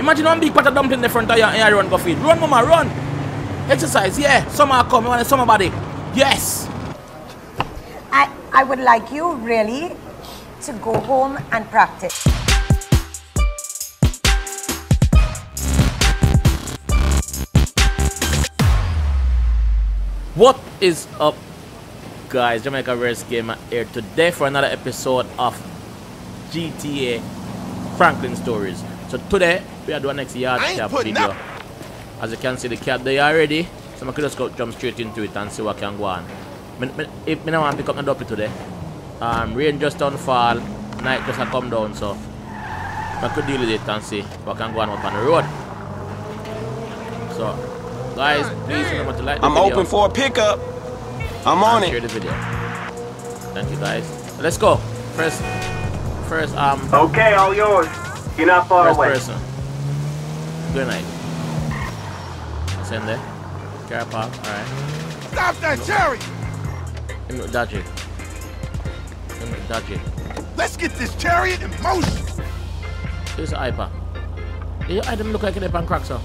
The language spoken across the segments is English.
Imagine one big pot of dumpling in the front of you and you run go feed. Run, mama, run. Exercise, yeah. Summer come, you want a summer body. Yes. I would like you really to go home and practice. What is up, guys? JAMAICA'S Gamer here today for another episode of GTA Franklin Stories. So today we are doing next YAAD CAB video. As you can see, the cab there already. So I could just go jump straight into it and see what can go on. If I don't want to pick up my duppy today, rain just don't fall, night just a come down, so I could deal with it and see what can go on up on the road. So guys, please remember to like the video. I'm open for a pickup. I'm on it. Share the video. Thank you, guys. Let's go. First. Okay, all yours. You're not far away. First person. Good night. Send there. Car park. All right. Stop that chariot! Dodge it. Dodge it. Let's get this chariot in motion. Here's the iPad. Your item look like an iPad crack, so.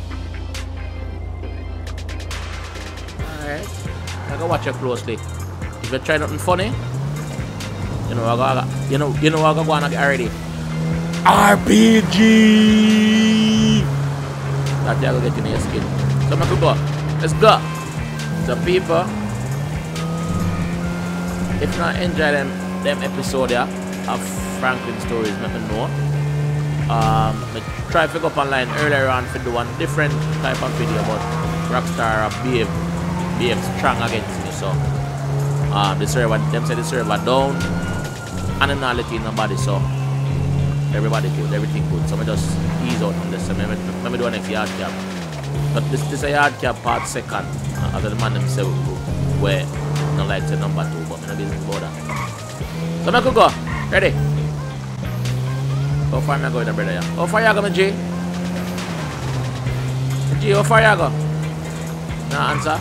Alright. I gotta watch it closely. If you try nothing funny, you know what I gotta go on already. RPG! That they're gonna get in your skin. So I'm gonna go. Let's go. So people, if you not enjoy them episode of Franklin Stories, let me know. I try to go up online earlier on to do one different type of video about Rockstar or behave strong against me. So the server, them say the server down, anomaly in nobody, so everybody good, everything good. So I just ease out on this. So let me do a next YAAD CAB. But this is a YAAD CAB part second. Other man themselves where not like the number 2, but I'm not business about that. So I could go. Ready? How far am I going, brother? Yeah. How far you go, G? G, how far you go? No answer?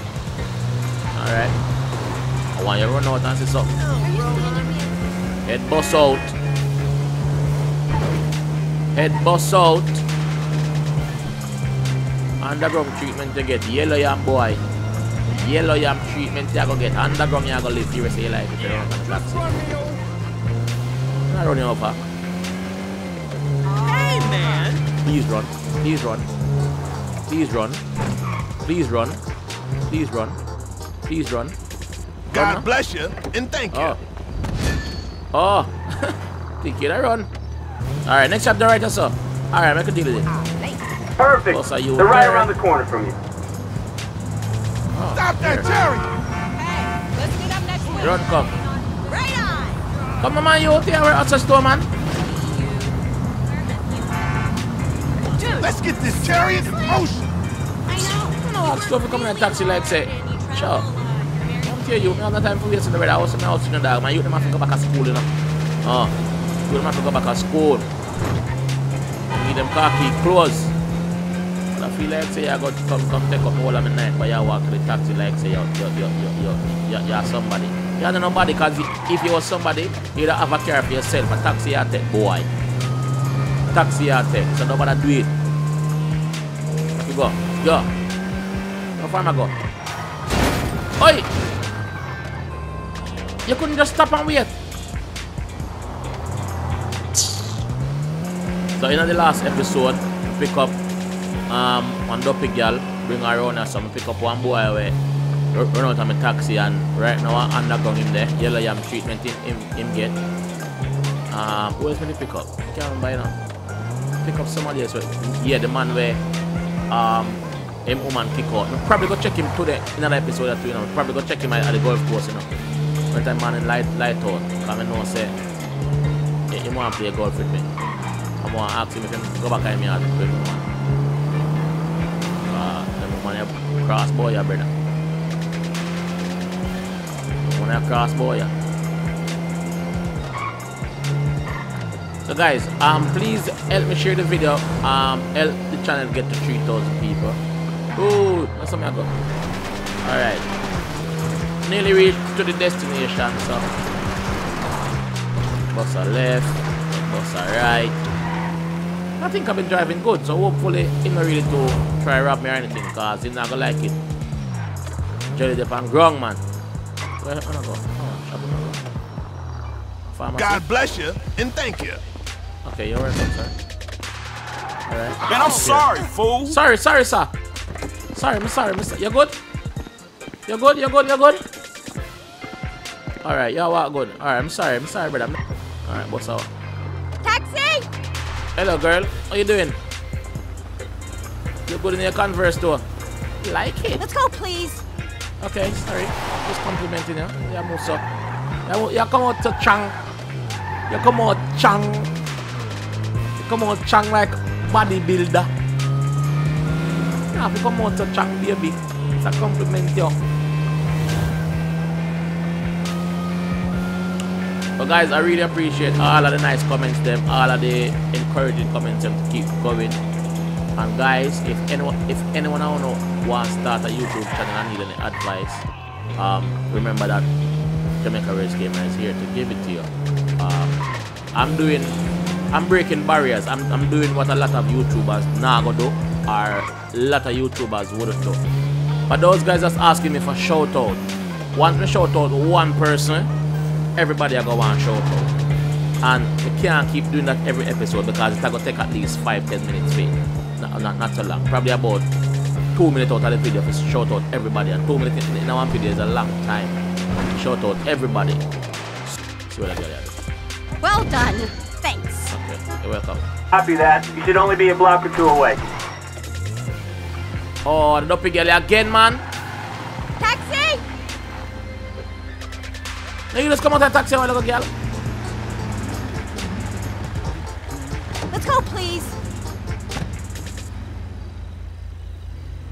Alright. I want you to run out and see something. Head bust out. Head bust out. Underground treatment to get yellow yam, boy. Yellow yam treatment you go get. Underground you go live the rest of your life if you don't have a taxi. I'm not running over. Hey, man! Please run. Please run. Please run. Please run. Please run. Please run. God bless you and thank you. Oh. Think you run. Alright, next chapter right so. Alright, make a deal with it. Perfect. They're right around the corner from you. Oh, Stop that chariot! Hey, let's meet up next week. Run, come. Right on. Come on, man, you out here, we're outside store, man. Let's get this chariot in motion. I know. No, stuff coming in a taxi like say, sure. I'm tell you, I have no time for wasting the red house in the house in the dog, man. You them have to go back to school, you know. You them have to go back to school. Need them car key close. I feel like say I got to come take up all of my night, but you walk to the taxi like say you're somebody. You're not nobody, because if you were somebody, you don't have a car for yourself. A taxi you take, boy. Taxi you take, so nobody do it. You go. How far am I go? Oi! You couldn't just stop and wait. So in the last episode, we pick up one dopey girl, bring her around here, so I pick up one boy away, run out of my taxi, and right now I'm underground him there, yellow yam treatment him get. Who else will you pick up? I can't remember now. Pick up somebody else. Yeah, the man where him woman kick out. I'll probably go check him today in another episode or two, you know. Probably go check him at the golf course, you know. When time man in light out, because I know say he want to play golf with me. I want to ask him if he can go back at me and play with me. The cross boy, yeah, brother. When I cross boy, yeah. So guys, please help me share the video. Help the channel get to 3,000 people. Ooh, that's something I got. Alright. Nearly reached to the destination, so bus a left, bus a right. I think I've been driving good, so hopefully he's not really to try rob me or anything, because he's not gonna like it. Jelly dip and grung, man. Where am I gonna go? Oh, God bless you and thank you. Okay, you're welcome, sir. Alright. Man, I'm sorry, fool. Sorry, sir. Sorry, mister. You good? You good? Alright, you what good? Alright, I'm sorry, brother. Alright, what's up? Taxi! Hello, girl. How you doing? You good in your Converse though? Like it? Let's go, please. Okay, sorry. Just complimenting you. Yeah, move so. You come out to Chang. You come out Chang like bodybuilder. Yeah, you come out to Chang, baby. It's a compliment you. But guys, I really appreciate all of the nice comments them, all of the encouraging comments them to keep going. And guys, if anyone I don't know wants to start a YouTube channel and need any advice, remember that JAMAICA'S Gamer is here to give it to you. I'm breaking barriers. I'm doing what a lot of YouTubers now go do, or a lot of YouTubers wouldn't do. But those guys that's asking me for shout out. Once me shout out one person, everybody I go want shout out. And you can't keep doing that every episode because it's going to take at least 5-10 minutes for it. Not so long. Probably about 2 minutes out of the video to shout out everybody. And 2 minutes in one video is a long time. Shout out everybody. See what I got here. Well done. Thanks. Okay, you're welcome. Copy that. You should only be a block or two away. Oh, the dopey girl again, man. Taxi! Now you just come out of the taxi, little girl. Let's go, please.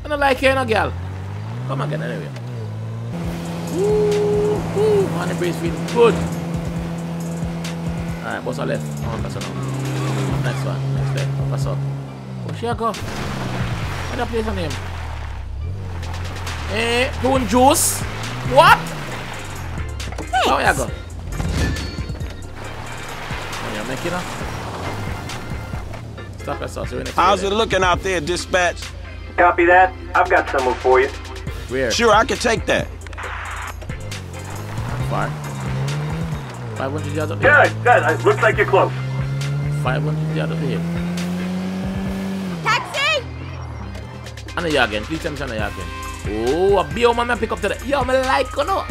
I don't like you, no girl. Come again anyway. Ooh, man, the breeze feeling good. Alright, boss, I left. Oh, that's enough. Next one, next day. What's up? Where she go? What's that place name? Prune juice? What? Thanks. Oh, yeah, go. Oh, you're making up? Stop yourself. How's it looking out there, dispatch? Copy that. I've got someone for you. Where? Sure, I can take that. Far. 500 yards up here. Good. Looks like you're close. 500 yards up here. Taxi! And a again. Please tell me and a again. Oh, a bio man pick up to the. Yo, me like or no?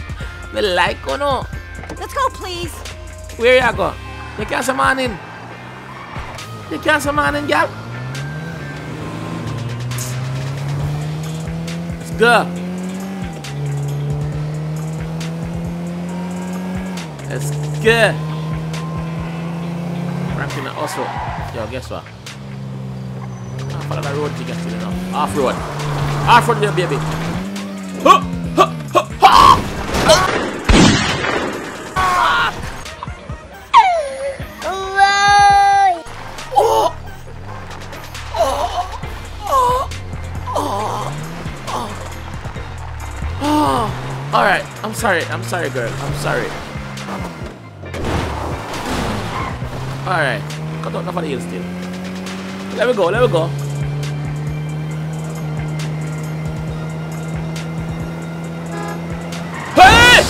Me like or no? Let's go, please. Where you go? You can't say man in. You can't say man in, girl. Let's go. Let's go. Ranking also. Yo, guess what? Follow the road to get to the north. Off road. Off road there, baby. Huh, huh, huh, huh. Alright, I'm sorry, girl. I'm sorry. Alright, cut out enough of the hill still. Let me go. Hey!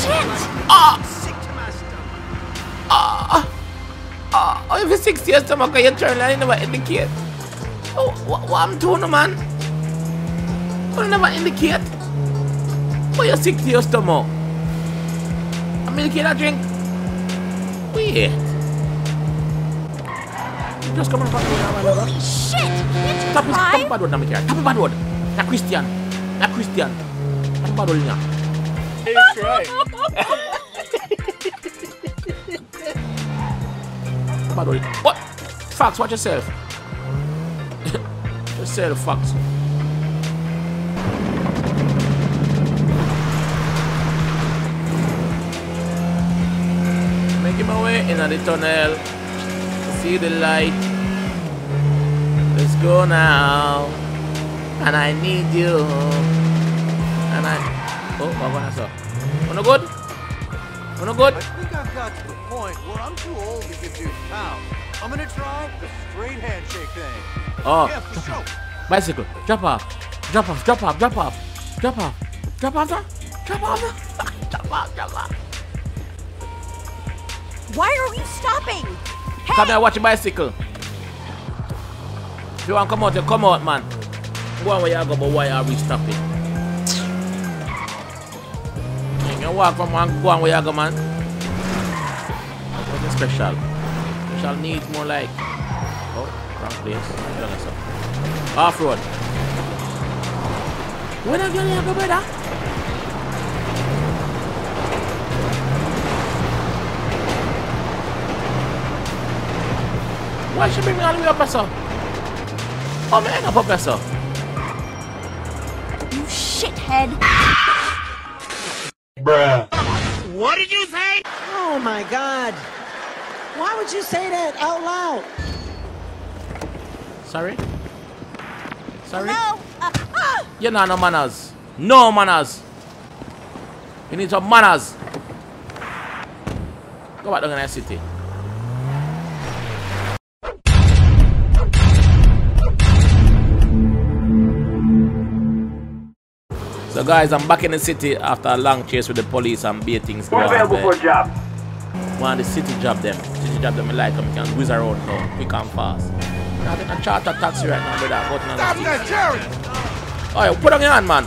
If it's 6 years to make you turn and you never indicate. Oh, what I'm doing, man? You never indicate. Why you 6 years to more? I mean, can I drink? Wait. Just come on, Holy shit! Stop bad word, Namikar. Stop bad word. Not Christian. Stop bad word, yeah. That's right. Bad word. What? Fox, watch yourself. Yourself, Fox. Making my way in the tunnel. See the light. Let's go now. And I need you. And I. Oh, what was that? Wanna good? I think I've got to the point where I'm too old to give you pound. I'm gonna try the straight handshake thing. Oh, Yeah, for sure. bicycle. Drop off. Drop off. Drop off. Drop off. Drop off. Drop off. Drop off. Drop off. Drop off. Why are you stopping? Hey! Come here, watch your bicycle. If you want to come out, you come out, man. Go on where you go, but why are we stopping? You can walk from one, go on where you go, man. Nothing special. Special needs more like. Oh, wrong place. Off road. Where are you go, brother? Why should bring me all the way up, sir? Oh, man, up, sir. You shithead. Bruh. What did you say? Oh my God. Why would you say that out loud? Sorry? Sorry? No. You know no manners. No manners. You need some manners. Go back down in the city. So guys, I'm back in the city after a long chase with the police and beatings. We're available for a job. One of the city job them. City job them I like them. You can whiz around now, quick and fast. I'm in a charter taxi right now, brother. Stop that chariot! Alright, put on your hand, man.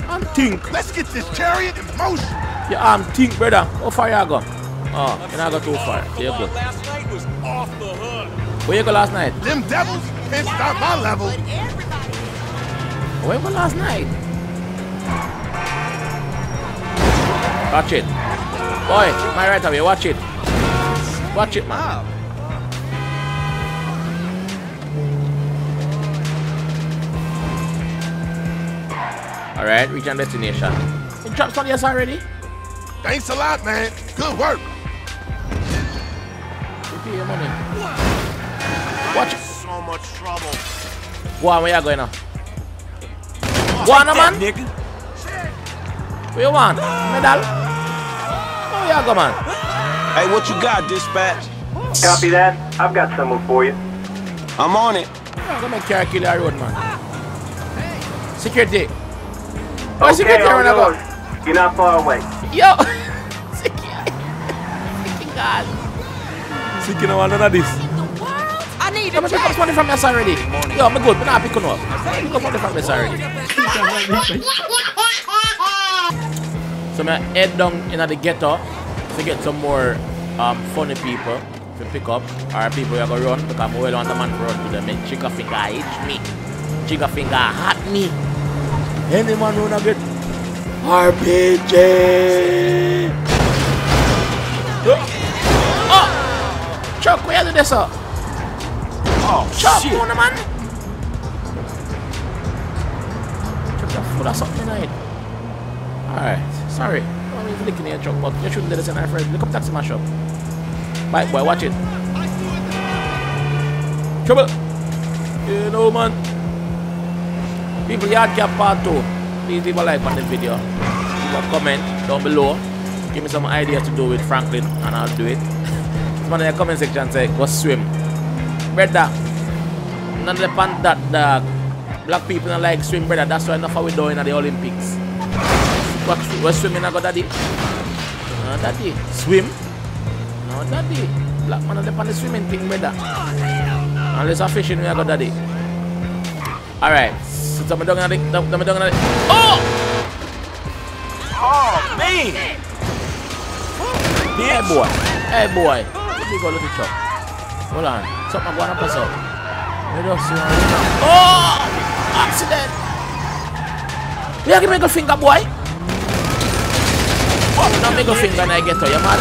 And think. Let's get this chariot in motion. Your arm think, brother. How far you go? Oh, you're not go too far. There you go. Last night was off the hook. Where you go last night? Them devils pissed out my level. Where you go last night? Watch it. Boy, my right away, watch it. Watch it, man. Alright, reach our destination. You dropped on yes already? Thanks a lot, man. Good work. Give you your money. Watch it. So much trouble. Go on, where you going now? Go on, man. Nigga. Where you want? Medal? Where you go, man? Hey, what you got, dispatch? Copy that. I've got someone for you. I'm on it. I'm gonna make car kill the road, man. Security. Oh, Okay, security, all where you go? yours. You're not far away. Yo! Security. God. Security, no one none of this. I need I'm a gonna pick up money from this already. Yo, I'm good. I'm not picking up. Pick up money from this already. So I'm head down in the ghetto to get some more funny people to pick up, or people who are gonna run because I well want a man to run to them. And trigger finger hit me, trigger finger hurt me. Anyone wanna get RPG? Oh, Chuck, where is this? Oh, Chuck, shit. come on, man. Chuck, you're full of something tonight. Alright, sorry. I'm even looking at your truck, but you shouldn't let us in our friend. Look up taxi mash up. Bike boy, watch it. Trouble. You know, man. People, YAAD CAB Part 2. Please leave a like on this video. Leave a comment down below. Give me some ideas to do with Franklin, and I'll do it. Someone in the comment section say, go swim. Brother, none of the pan that the black people don't like swim, brother. That's why enough we do in the Olympics. We're swimming, I got daddy. No, daddy. Swim? No, daddy. Black man on the swimming thing, brother. Unless I'm fishing, we got daddy. Alright. So, I'm doing it. Oh! Oh, man. Hey, boy. Hey, boy. Let me go look at you. Hold on. Something going to pass up. Oh! Accident. You give me a finger, boy. Oh, no middle finger and I get to you, man.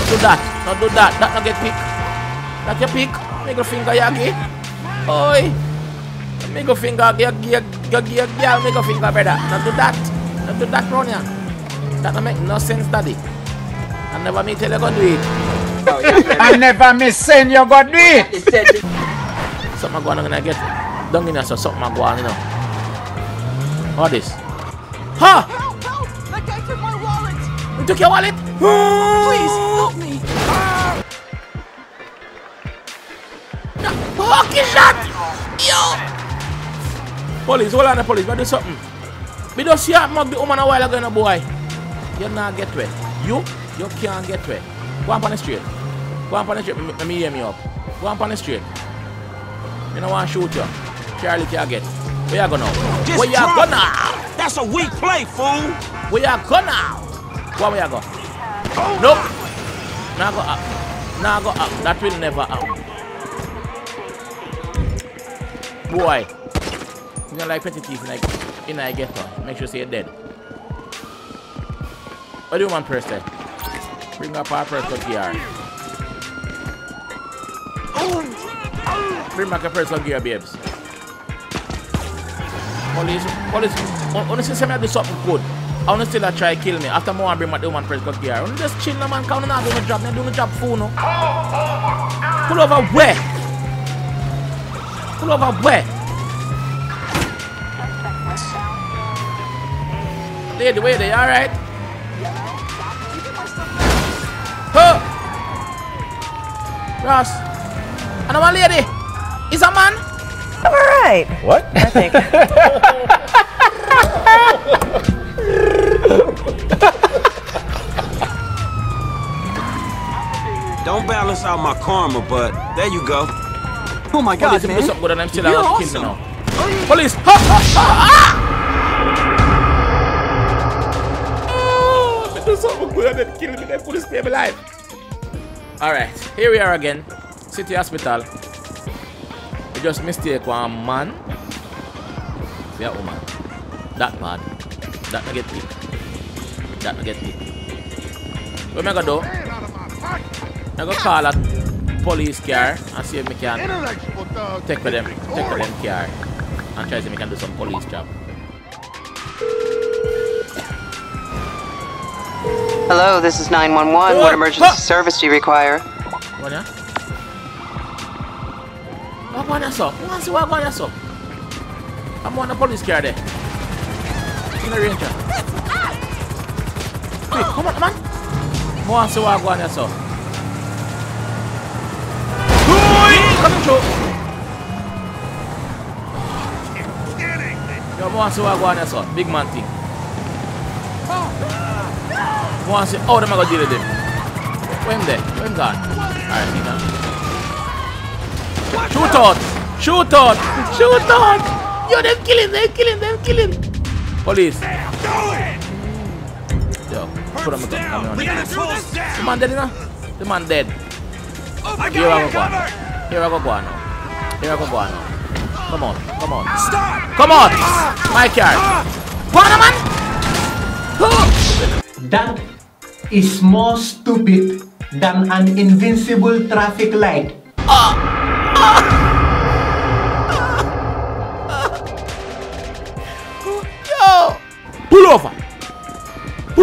Do that. No, do that. That not get pick. That your pick. Middle finger, Yagi. Oi. Middle finger, girl, middle finger, brother. Not do that. Not do that, Ronya. That don't make no sense, daddy. I never me tell you go do it. I never miss saying you go do it. Something going on and I get down in here, so something going on, you know. What this? Huh? Help! That guy took my wallet! You took your wallet? Please, help me! fucking shot! Yo! Police, hold on the police, but do something. We don't see that mug the woman a while ago, no boy. You not get wet. You can't get wet. Go on the street. Go on the street. Let me hear me up. Go on the street. You don't want to shoot you. Charlie can't get. Where you go now? Where you go now? That's a weak play, fool. Where you go now? Where you go? Nope. Now go up. Now go up. That will never happen. Boy. You don't like petty thief in I get her. Make sure you're dead. What do you want first then? Bring up our first gun gear. Bring back a first gun gear, babes. Police, honestly, say me do something good. I want to still try to kill me. After I bring back the woman first gun gear. I want to just chill, no man. Come on, not doing the job. Not doing the job, fool, no. Pull over where? Pull over where? Lady, wait there, alright? Huh! Ross, another lady. Is a man? I'm alright. What? I think. Don't balance out my karma, but there you go. Oh my God, man. Police, good and I'm still You're out awesome. now. Police! Ha ha ha! Do something good and then kill me, then police stay alive. Alright, here we are again. City Hospital. We just mistake one man. See a woman. That bad. That not get picked. That not get picked. What am I gonna do? I'm gonna call a police car and see if we can take for them car and try to see if we can do some police job. Hello, this is 911. What emergency service do you require? What ya? What going on, sir? What going on, sir? I'm on a police car there. In the ranger. Quick, come on, man. What going on, sir? Coming through. Yo, what going on, sir? Big man thing. What say, oh, them are gonna deal with him. Where him there? Where him gone? Alright, he gone. Shoot out! Shoot out! Shoot out! Yo, them killing! Police. Yo, put him on. The man dead, you know? The man dead. Here I go now. Come on. Come on! My car. Go on, man! That is more stupid than an invincible traffic light. Yo! Pull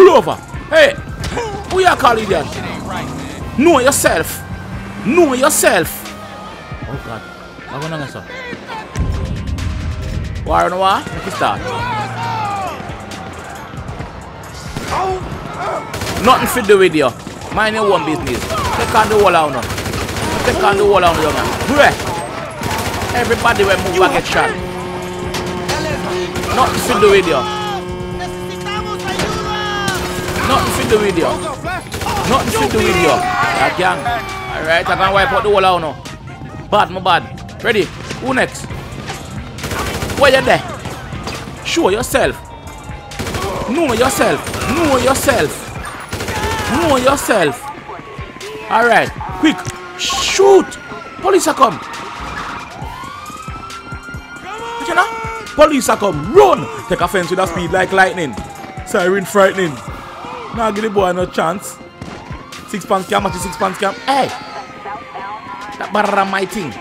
over! Hey! Who you calling that? Know yourself! Oh God. I'm gonna go, sir. War on war? Make it start. Nothing fit the video. Mind your own business. Take on the wall out now. Young man. Everybody will move and get shot. Nothing fit the video. That gang. Alright, I can wipe out the wall out now. Bad. Ready? Who next? Where you there? Show yourself. Know yourself. Alright, quick. Shoot. Police are come. You know? Police are come. Run. Take offense with a speed like lightning. Siren frightening. Now give the boy no chance. 6 pound scam. Hey. That barra my thing.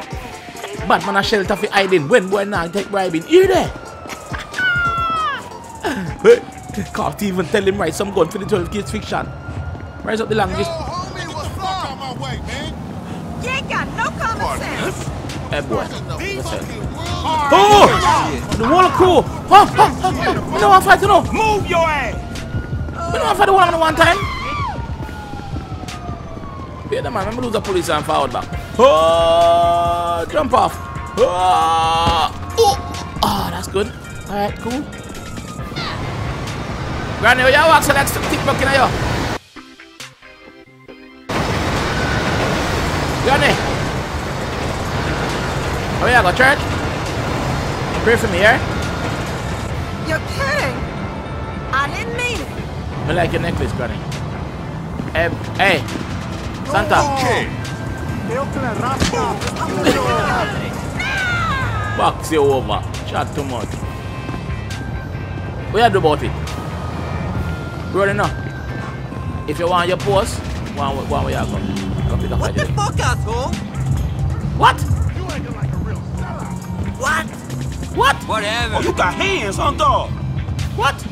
Bad man a shelter for hiding. When boy now take bribing. You there? Can't even tell him write some gun for the 12 kids fiction. Rise up the language. You ain't got no common sense. Hey boy. Oh! The whole crew. You know what I'm fighting now? Move your ass! You know what I'm fighting one time? Wait a man, let me lose the police and forward back. Oh, jump off. Oh, that's good. Alright, cool. Granny, you walk so that's TikTok in you. Granny. Oh yeah, go church. Pray for me, yeah? You're kidding. I didn't mean it. I like your necklace, Granny. Hey, Santa. Box you over. Chat too much. What you do about it? Brother, no. If you want your post, one way you come. Come pick up What the fuck, asshole? What? You acting like a real sellout. What? What? Whatever. Oh, you got hands, huh, dog? What?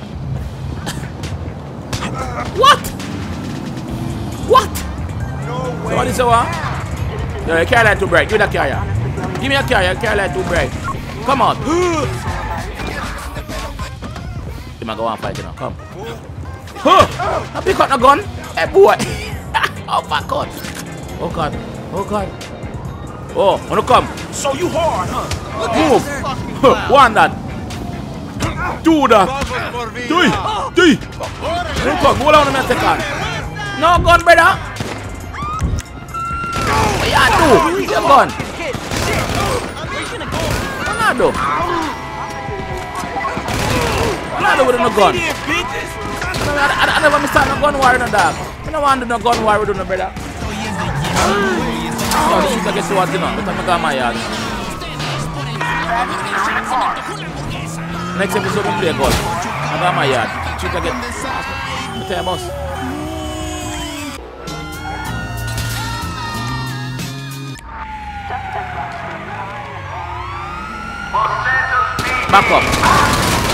What? What? No way. So what is the one? Yo, you carry that to break. Give me that carrier. Give me a carrier. Carry that to break. Come on. You might go and fight, you know. Come. I pick up the gun. Hey, boy. Oh, my God. Oh, God. Oh, God. Oh, wanna come? So you hard, huh? Move. One that. Two that. Three. Don't come. Hold on a minute, second. No gun, brother. What you do? Your gun. What you do? What you do with no gun? I never miss no gun war, no dog. I don't want to do no gun war with no brother. Oh, this is like a sword, you know. But I'm going to my yard. Next episode, we play golf. I'm going to my yard. Shoot again. I'll tell you, boss. Back up.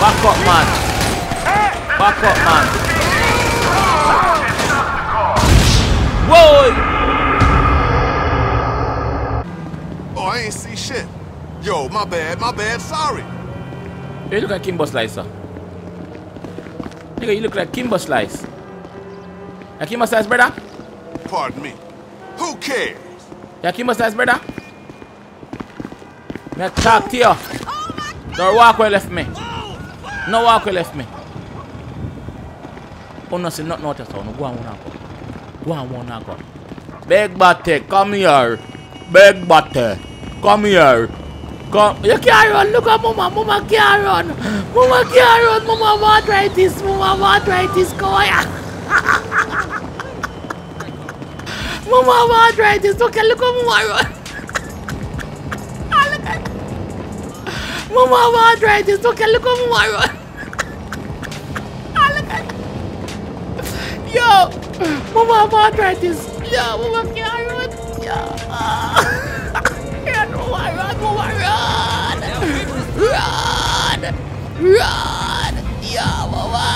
Back up, man. Back up, man. Whoa! Oh, I ain't see shit. Yo, my bad, sorry. You look like Kimbo Slice, sir. Nigga, you look like Kimbo Slice. You Kimbo Slice, brother? Pardon me. Who cares? You Kimbo Slice, brother? Me talk to you. Don't walk where left me. No walk where left me. Oh, no, see, not notice. No, go on, go on, go. Big Batty, come here. Big Batty, come here. Come. You can't run. Look at Mama. Mama can't run. Mama can't run. Mama want arthritis. Mama want arthritis. Come here. Mama want arthritis. Okay, look at Mama run. Look at. Mama want arthritis. Okay, look at Mama run. Look at. Yo, Mama want arthritis. Yo, Mama can't run. Yo. Run, yo, Mama.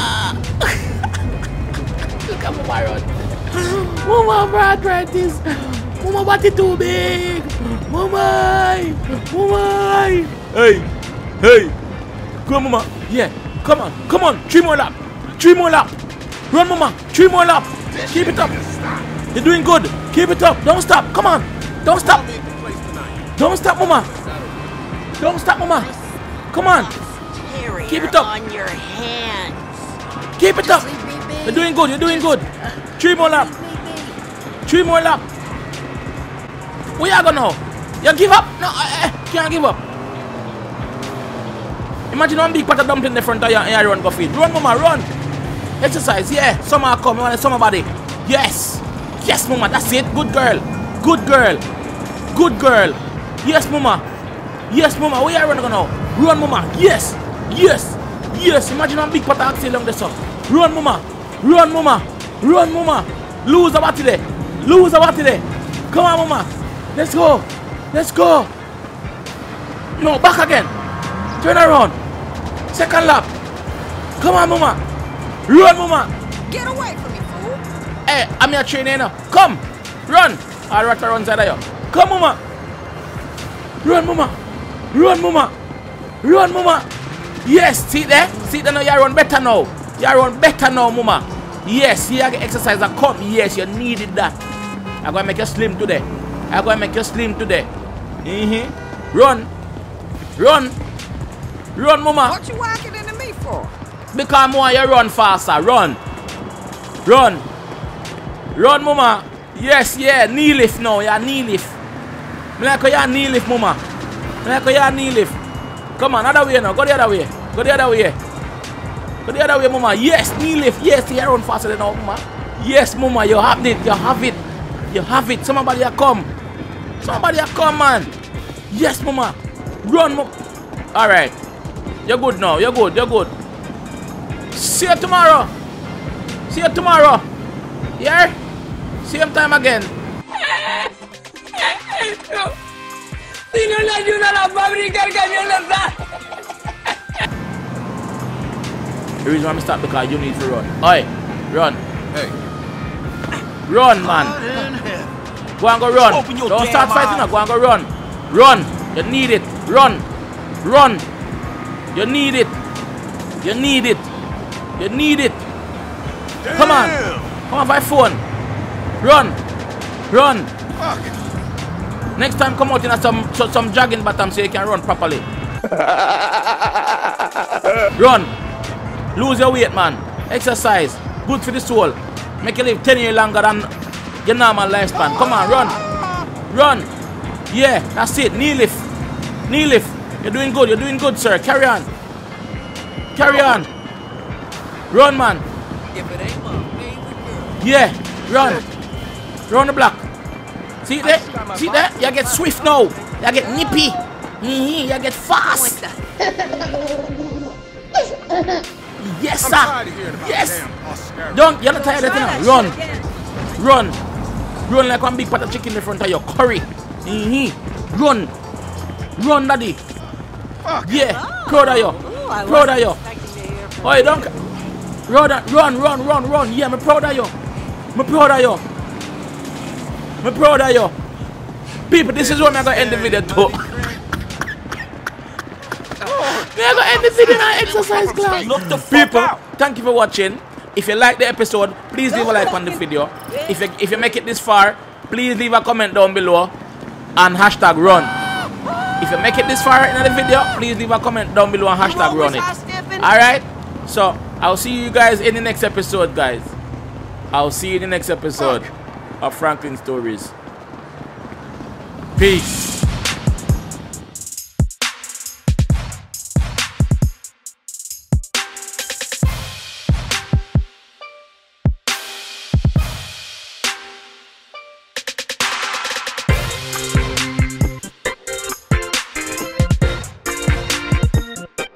Look at Mama run. Mama arthritis. Mama body too big. Mama. Hey. Come on, Mama. Yeah, come on. 3 more lap. Run, Mama. 3 more lap. Keep it up. You're doing good. Keep it up. Don't stop. Come on. Don't stop. Don't stop, Mama. Don't stop, Mama. Come on. Keep it up. On your hands. Keep it up. You're doing good. 3 more lap. 3 more lap. Where you going now? You give up? No, can't give up. Imagine one big pot of dumpling in the front of you and you run go feed. Run, Mama, run. Exercise, yeah. Summer come. You want a summer body. Yes, Mama. That's it. Good girl. Yes, Mama. Where you running now? Run, Mama. Yes. Imagine one big pot of axle along the sun. Run, Mama. Lose a body there. Come on, Mama. Let's go. No, back again. Turn around. Second lap. Come on, Mama. Run, Mama. Get away from me, fool. Hey, I'm your trainer now. Come. Run. I'll run inside of you. Come, Mama. Run, Mama. Yes, see there now. You run better now, Mama. Yes, you get exercise and come. Yes, you needed that. I'm going to make you slim today. I'm going to make you slim today. Run. Run. Run, mama. What you walking into me for? Because I want you to run faster. Run. Run. Run, mama. Yes, yeah. Knee lift now. Yeah, knee lift. I like how you knee lift, mama. I like how you knee lift. Come on, other way now. Go the other way. Go the other way. Go the other way, mama. Yes, knee lift. Yes, you run faster than now, mama. Yes, mama. You have it. You have it. You have it. Somebody a come. Somebody a come, man. Yes, mama. Run, mama. All right. You're good now. You're good. You're good. See you tomorrow. See you tomorrow. Yeah? Same time again. Si no le ayuda a la fábrica, el camión no está. The reason why I'm stop because you need to run. Oi, run. Hey. Run, man. Go and go run. Don't start fighting now. Go and go run. Run. You need it. Run. Run. You need it. You need it. You need it. Come on. Come on by phone. Run. Run. Next time come out in some jogging bottom so you can run properly. Run. Lose your weight, man. Exercise. Good for the soul. Make you live 10 years longer than your normal lifespan. Come on, run. Run. Yeah, that's it. Knee lift. Knee lift. You're doing good. You're doing good, sir. Carry on. Carry on. Run, man. Yeah, run. Run the block. See that? See that? You get swift now. You get nippy. You get fast. Yes, sir. Yes. Don't. You're not tired of it now. Run. Run. Run like one big pot of chicken in front of your curry. Run. Run, daddy. Yeah. Proud of you. Proud of you. Oh, don't. Run. Yeah, I'm proud of you. I'm proud of you. I'm proud of you. People, this is what I'm going to end the video to. I'm going to end the video in our exercise class. People, thank you for watching. If you like the episode, please leave a like on the video. If you make it this far, please leave a comment down below and hashtag run. If you make it this far in the video, please leave a comment down below and hashtag run it. Alright? So, I'll see you guys in the next episode, guys. I'll see you in the next episode of Franklin Stories. Peace.